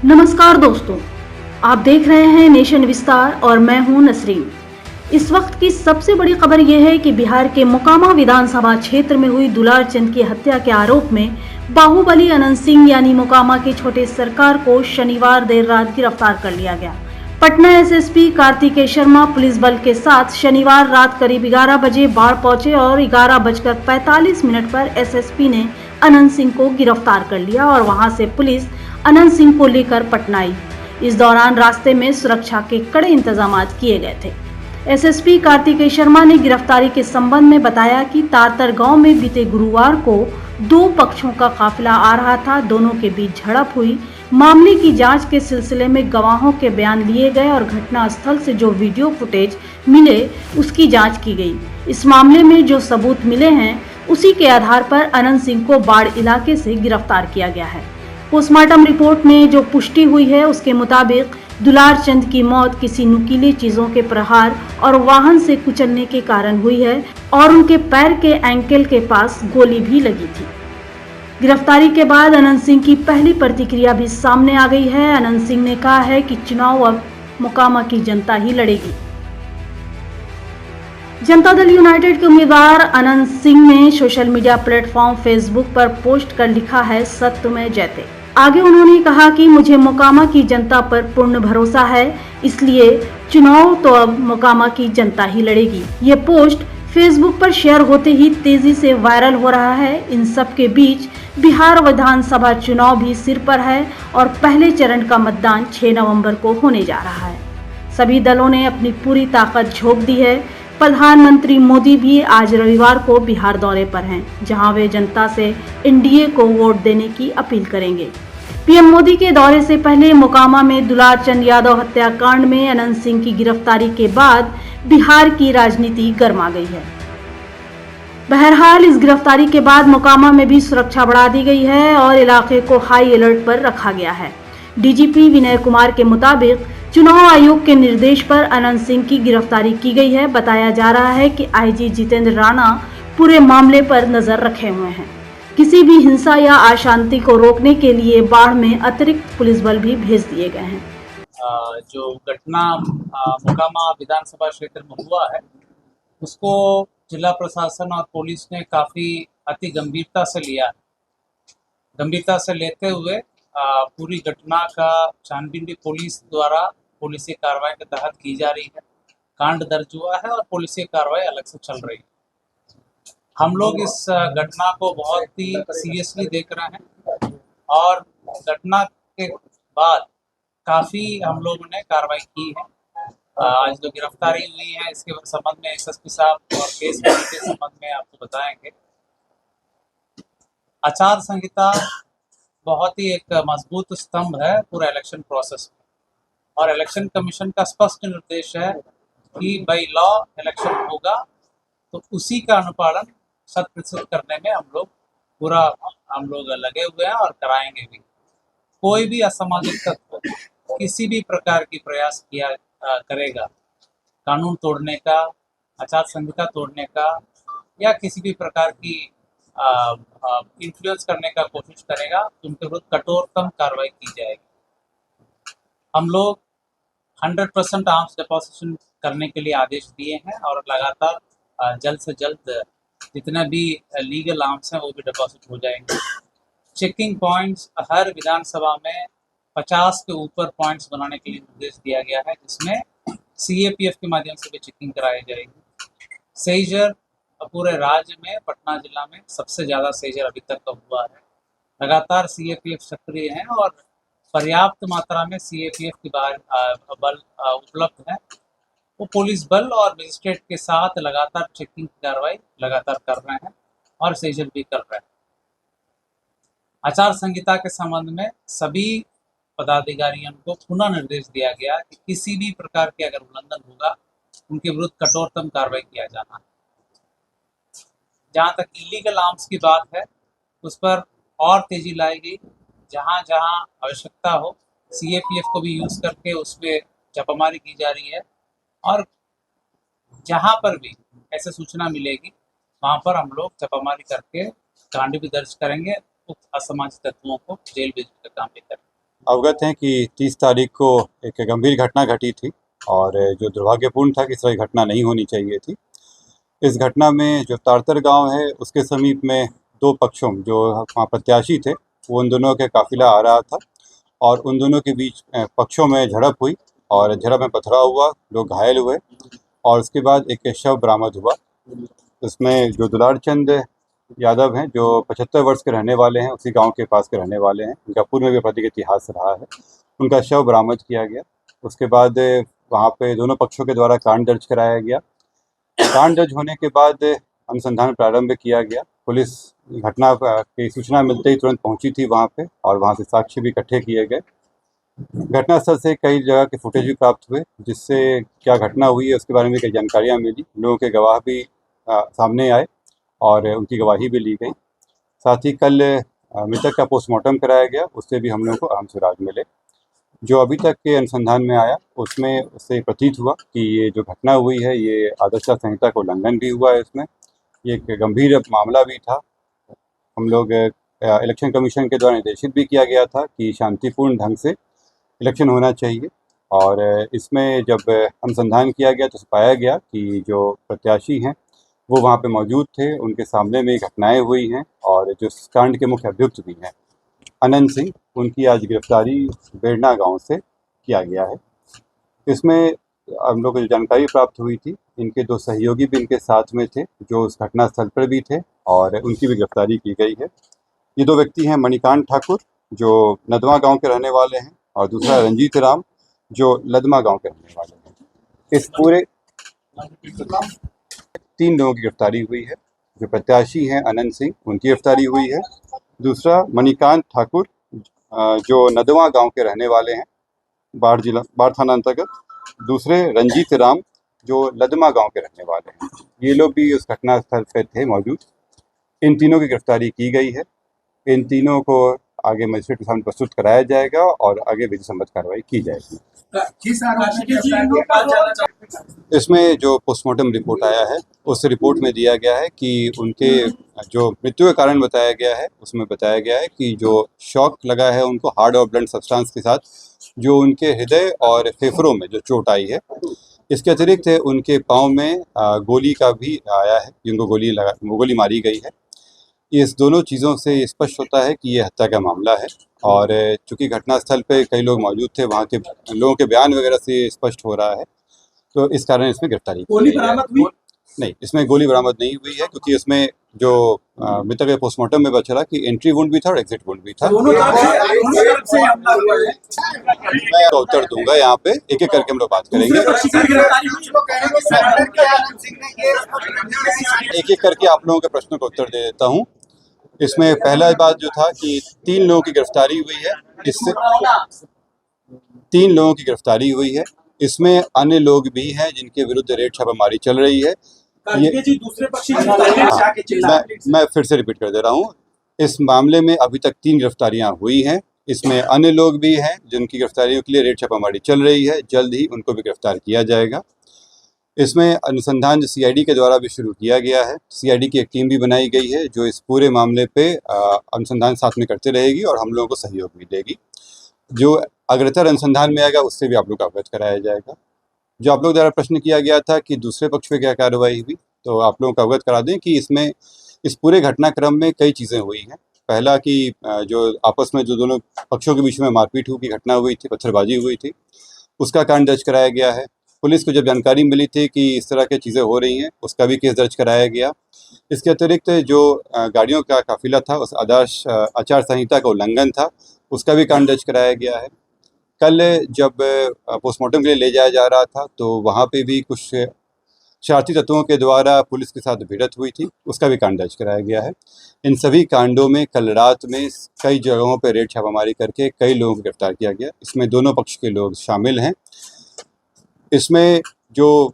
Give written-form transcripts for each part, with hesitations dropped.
नमस्कार दोस्तों, आप देख रहे हैं नेशन विस्तार और मैं हूं नसरीन। इस वक्त की सबसे बड़ी खबर यह है कि बिहार के मोकामा विधानसभा क्षेत्र में हुई दुलार चंद की हत्या के आरोप में बाहुबली अनंत सिंह यानी मोकामा के छोटे सरकार को शनिवार देर रात गिरफ्तार कर लिया गया। पटना एसएसपी कार्तिकेय शर्मा पुलिस बल के साथ शनिवार रात करीब 11 बजे बाढ़ पहुंचे और 11:45 पर एसएसपी ने अनंत सिंह को गिरफ्तार कर लिया और वहां से पुलिस अनंत सिंह को लेकर पटना आई। इस दौरान रास्ते में सुरक्षा के कड़े इंतजाम किए गए थे। एसएसपी कार्तिकेय शर्मा ने गिरफ्तारी के संबंध में बताया कि तारतर गांव में बीते गुरुवार को दो पक्षों का काफिला आ रहा था। दोनों के बीच झड़प हुई। मामले की जांच के सिलसिले में गवाहों के बयान लिए गए और घटना स्थल से जो वीडियो फुटेज मिले उसकी जांच की गई। इस मामले में जो सबूत मिले हैं उसी के आधार पर अनंत सिंह को बाढ़ इलाके से गिरफ्तार किया गया है। पोस्टमार्टम रिपोर्ट में जो पुष्टि हुई है उसके मुताबिक दुलार चंद की मौत किसी नुकीली चीजों के प्रहार और वाहन से कुचलने के कारण हुई है और उनके पैर के एंकल के पास गोली भी लगी थी। गिरफ्तारी के बाद अनंत सिंह की पहली प्रतिक्रिया भी सामने आ गई है। अनंत सिंह ने कहा है कि चुनाव अब मोकामा की जनता ही लड़ेगी। जनता दल यूनाइटेड के उम्मीदवार अनंत सिंह ने सोशल मीडिया प्लेटफॉर्म फेसबुक पर पोस्ट कर लिखा है, सत्य में जयते। आगे उन्होंने कहा कि मुझे मोकामा की जनता पर पूर्ण भरोसा है, इसलिए चुनाव तो अब मोकामा की जनता ही लड़ेगी। ये पोस्ट फेसबुक पर शेयर होते ही तेजी से वायरल हो रहा है। इन सब के बीच बिहार विधानसभा चुनाव भी सिर पर है और पहले चरण का मतदान 6 नवंबर को होने जा रहा है। सभी दलों ने अपनी पूरी ताकत झोंक दी है। प्रधानमंत्री मोदी भी आज रविवार को बिहार दौरे पर हैं, जहां वे जनता से एनडीए को वोट देने की अपील करेंगे। पीएम मोदी के दौरे से पहले मोकामा में दुलार चंद यादव हत्याकांड में अनंत सिंह की गिरफ्तारी के बाद बिहार की राजनीति गर्मा गई है। बहरहाल इस गिरफ्तारी के बाद मोकामा में भी सुरक्षा बढ़ा दी गई है और इलाके को हाई अलर्ट पर रखा गया है। डीजीपी विनय कुमार के मुताबिक चुनाव आयोग के निर्देश पर अनंत सिंह की गिरफ्तारी की गई है। बताया जा रहा है कि आईजी जितेंद्र राणा पूरे मामले पर नजर रखे हुए हैं। किसी भी हिंसा या अशांति को रोकने के लिए बाढ़ में अतिरिक्त पुलिस बल भी भेज दिए गए हैं। जो घटना मोकामा विधानसभा क्षेत्र में हुआ है उसको जिला प्रशासन और पुलिस ने काफ़ी अति गंभीरता से लिया। गंभीरता से लेते हुए पूरी घटना का छानबीन भी पुलिस द्वारा पुलिसी कार्रवाई के तहत की जा रही है। कांड दर्ज हुआ है और पुलिसी कार्रवाई अलग से चल रही है। हम लोग इस घटना को बहुत ही सीरियसली देख रहे हैं और घटना के बाद काफ़ी हम लोगों ने कार्रवाई की है। आज जो गिरफ्तारी हुई है इसके संबंध में एसएसपी साहब और केस के संबंध में आपको बताएंगे। आचार संहिता बहुत ही एक मजबूत स्तंभ है पूरा इलेक्शन प्रोसेस में और इलेक्शन कमीशन का स्पष्ट निर्देश है कि बाई लॉ इलेक्शन होगा तो उसी का अनुपालन 100% करने में हम लोग लगे हुए हैं और कराएंगे भी। कोई भी असामाजिक तत्व किसी भी प्रकार की प्रयास करेगा कानून तोड़ने का, आचार संहिता तोड़ने का या किसी भी प्रकार की इन्फ्लुएंस करने का कोशिश करेगा तो उनके विरुद्ध कठोरतम कार्रवाई की जाएगी। हम लोग 100% आर्म्स डिपोजिशन करने के लिए आदेश दिए हैं और लगातार जल्द से जल्द जितने भी लीगल आर्म्स हैं वो भी डिपॉजिट हो जाएंगे। चेकिंग पॉइंट्स हर विधानसभा में 50 के ऊपर पॉइंट्स बनाने के लिए निर्देश दिया गया है, जिसमें सीएपीएफ के माध्यम से भी चेकिंग कराई जाएगी। सेजर पूरे राज्य में पटना जिला में सबसे ज़्यादा सेजर अभी तक का हुआ है। लगातार सीएपीएफ सक्रिय हैं और पर्याप्त मात्रा में सीएपीएफ की बल उपलब्ध है। वो पुलिस बल और मजिस्ट्रेट के साथ लगातार चेकिंग की कार्रवाई लगातार कर रहे हैं और सेजर भी कर रहे हैं। आचार संहिता के संबंध में सभी पदाधिकारियों को पुनः निर्देश दिया गया कि किसी भी प्रकार के अगर उल्लंघन होगा उनके विरुद्ध कठोरतम कार्रवाई किया जाना है। जहाँ तक इलीगल आर्म्स की बात है उस पर और तेजी लाई गई। जहाँ जहाँ आवश्यकता हो सीएपीएफ को भी यूज़ करके उसमें छापामारी की जा रही है और जहाँ पर भी ऐसे सूचना मिलेगी वहाँ पर हम लोग छापामारी करके कांड भी दर्ज करेंगे, असामाजिक तत्वों को जेल भेजने का काम भी करेंगे। अवगत हैं कि 30 तारीख को एक गंभीर घटना घटी थी और जो दुर्भाग्यपूर्ण था कि इस तरह की घटना नहीं होनी चाहिए थी। इस घटना में जो तारतर गांव है उसके समीप में दो पक्षों जो वहाँ प्रत्याशी थे वो उन दोनों के काफिला आ रहा था और उन दोनों के बीच पक्षों में झड़प हुई और झड़प में पथराव हुआ, लोग घायल हुए और उसके बाद एक शव बरामद हुआ। उसमें जो दुलार चंद यादव हैं जो 75 वर्ष के रहने वाले हैं, उसी गांव के पास के रहने वाले हैं, उनका पूर्व में भी आपराधिक इतिहास रहा है, उनका शव बरामद किया गया। उसके बाद वहाँ पे दोनों पक्षों के द्वारा कांड दर्ज कराया गया। कांड दर्ज होने के बाद अनुसंधान प्रारंभ किया गया। पुलिस घटना की सूचना मिलते ही तुरंत पहुंची थी वहाँ पे और वहाँ से साक्ष्य भी इकट्ठे किए गए। घटनास्थल से कई जगह के फुटेज भी प्राप्त हुए जिससे क्या घटना हुई है उसके बारे में कई जानकारियाँ मिली। लोगों के गवाह भी सामने आए और उनकी गवाही भी ली गई। साथ ही कल मृतक का पोस्टमार्टम कराया गया, उससे भी हम लोगों को अहम सुराग मिले। जो अभी तक के अनुसंधान में आया उसमें उससे प्रतीत हुआ कि ये जो घटना हुई है ये आदर्श संहिता का उल्लंघन भी हुआ है। इसमें ये एक गंभीर मामला भी था। हम लोग इलेक्शन कमीशन के द्वारा निर्देशित भी किया गया था कि शांतिपूर्ण ढंग से इलेक्शन होना चाहिए और इसमें जब अनुसंधान किया गया तो पाया गया कि जो प्रत्याशी हैं वो वहाँ पे मौजूद थे, उनके सामने में घटनाएं हुई हैं और जो कांड के मुख्य अभियुक्त भी हैं अनंत सिंह, उनकी आज गिरफ्तारी बेड़ना गांव से किया गया है। इसमें हम लोग को जो जानकारी प्राप्त हुई थी, इनके दो सहयोगी भी इनके साथ में थे जो उस घटना स्थल पर भी थे और उनकी भी गिरफ्तारी की गई है। ये दो व्यक्ति हैं मणिकांत ठाकुर जो नदवा गांव के रहने वाले हैं और दूसरा रंजीत राम जो लदमा गांव के रहने वाले हैं। इस पूरे 3 लोगों की गिरफ्तारी हुई है। जो प्रत्याशी हैं अनंत सिंह, उनकी गिरफ्तारी हुई है। दूसरा मणिकांत ठाकुर जो नदवा गांव के रहने वाले हैं, बाढ़ थाना अंतर्गत। दूसरे रंजीत राम जो लदमा गांव के रहने वाले हैं। ये लोग भी उस घटना स्थल पर थे मौजूद। इन तीनों की गिरफ्तारी की गई है। इन तीनों को आगे मजिस्ट्रेट के सामने प्रस्तुत कराया जाएगा और आगे विधि सम्मत कार्रवाई की जाएगी। इसमें जो पोस्टमार्टम रिपोर्ट आया है उस रिपोर्ट में दिया गया है कि उनके जो मृत्यु का कारण बताया गया है उसमें बताया गया है कि जो शॉक लगा है उनको हार्ड और ब्लंट सब्सटेंस के साथ, जो उनके हृदय और फेफड़ों में जो चोट आई है। इसके अतिरिक्त उनके पाँव में गोली का भी आया है, जिनको गोली मारी गई है। इस दोनों चीज़ों से स्पष्ट होता है कि ये हत्या का मामला है और चूंकि घटनास्थल पे कई लोग मौजूद थे, वहाँ के लोगों के बयान वगैरह से स्पष्ट हो रहा है, तो इस कारण इसमें गिरफ्तारी गोली बरामद हुई नहीं, इसमें गोली बरामद नहीं हुई है क्योंकि इसमें जो मृतक के पोस्टमार्टम में बचा रहा कि एंट्री वुंड भी था और एग्जिट वुंड भी था। दोनों तरफ से हमला हुआ है। मैं उत्तर दूंगा, यहाँ पे एक एक करके हम लोग बात करेंगे। एक एक करके आप लोगों के प्रश्नों का उत्तर दे देता हूँ। इसमें पहला बात जो था कि 3 लोगों की गिरफ्तारी हुई है। इससे 3 लोगों की गिरफ्तारी हुई है। इसमें अन्य लोग भी हैं जिनके विरुद्ध रेड छापामारी चल रही है। ये दूसरे पक्षी मैं फिर से रिपीट कर दे रहा हूँ। इस मामले में अभी तक 3 गिरफ्तारियां हुई हैं। इसमें अन्य लोग भी हैं जिनकी गिरफ्तारियों के लिए रेड छापामारी चल रही है। जल्द ही उनको भी गिरफ्तार किया जाएगा। इसमें अनुसंधान जो CID के द्वारा भी शुरू किया गया है, CID की एक टीम भी बनाई गई है जो इस पूरे मामले पे अनुसंधान साथ में करते रहेगी और हम लोगों को सहयोग भी देगी। जो अग्रतर अनुसंधान में आएगा उससे भी आप लोग को अवगत कराया जाएगा। जो आप लोग द्वारा प्रश्न किया गया था कि दूसरे पक्ष पे क्या कार्रवाई हुई, तो आप लोगों को अवगत करा दें कि इसमें इस पूरे घटनाक्रम में कई चीज़ें हुई हैं। पहला कि जो आपस में जो दोनों पक्षों के बीच में मारपीट की घटना हुई थी, पत्थरबाजी हुई थी, उसका कांड दर्ज कराया गया है। पुलिस को जब जानकारी मिली थी कि इस तरह की चीज़ें हो रही हैं, उसका भी केस दर्ज कराया गया। इसके अतिरिक्त जो गाड़ियों का काफिला था उस आदर्श आचार संहिता का उल्लंघन था, उसका भी कांड दर्ज कराया गया है। कल जब पोस्टमार्टम के लिए ले जाया जा रहा था तो वहाँ पे भी कुछ शरारती तत्वों के द्वारा पुलिस के साथ भिड़ंत हुई थी, उसका भी कांड दर्ज कराया गया है। इन सभी कांडों में कल रात में कई जगहों पर रेड छापामारी करके कई लोगों को गिरफ्तार किया गया। इसमें दोनों पक्ष के लोग शामिल हैं। इसमें जो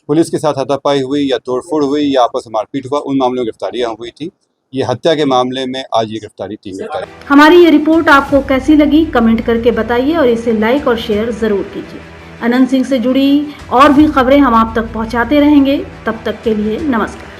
पुलिस के साथ हाथापाई हुई या तोड़फोड़ हुई या आपस में मारपीट हुआ, उन मामलों में गिरफ्तारियां हुई थी। ये हत्या के मामले में आज ये गिरफ्तारी 3 गिरफ्तारी। हमारी ये रिपोर्ट आपको कैसी लगी कमेंट करके बताइए और इसे लाइक और शेयर जरूर कीजिए। अनंत सिंह से जुड़ी और भी खबरें हम आप तक पहुंचाते रहेंगे। तब तक के लिए नमस्कार।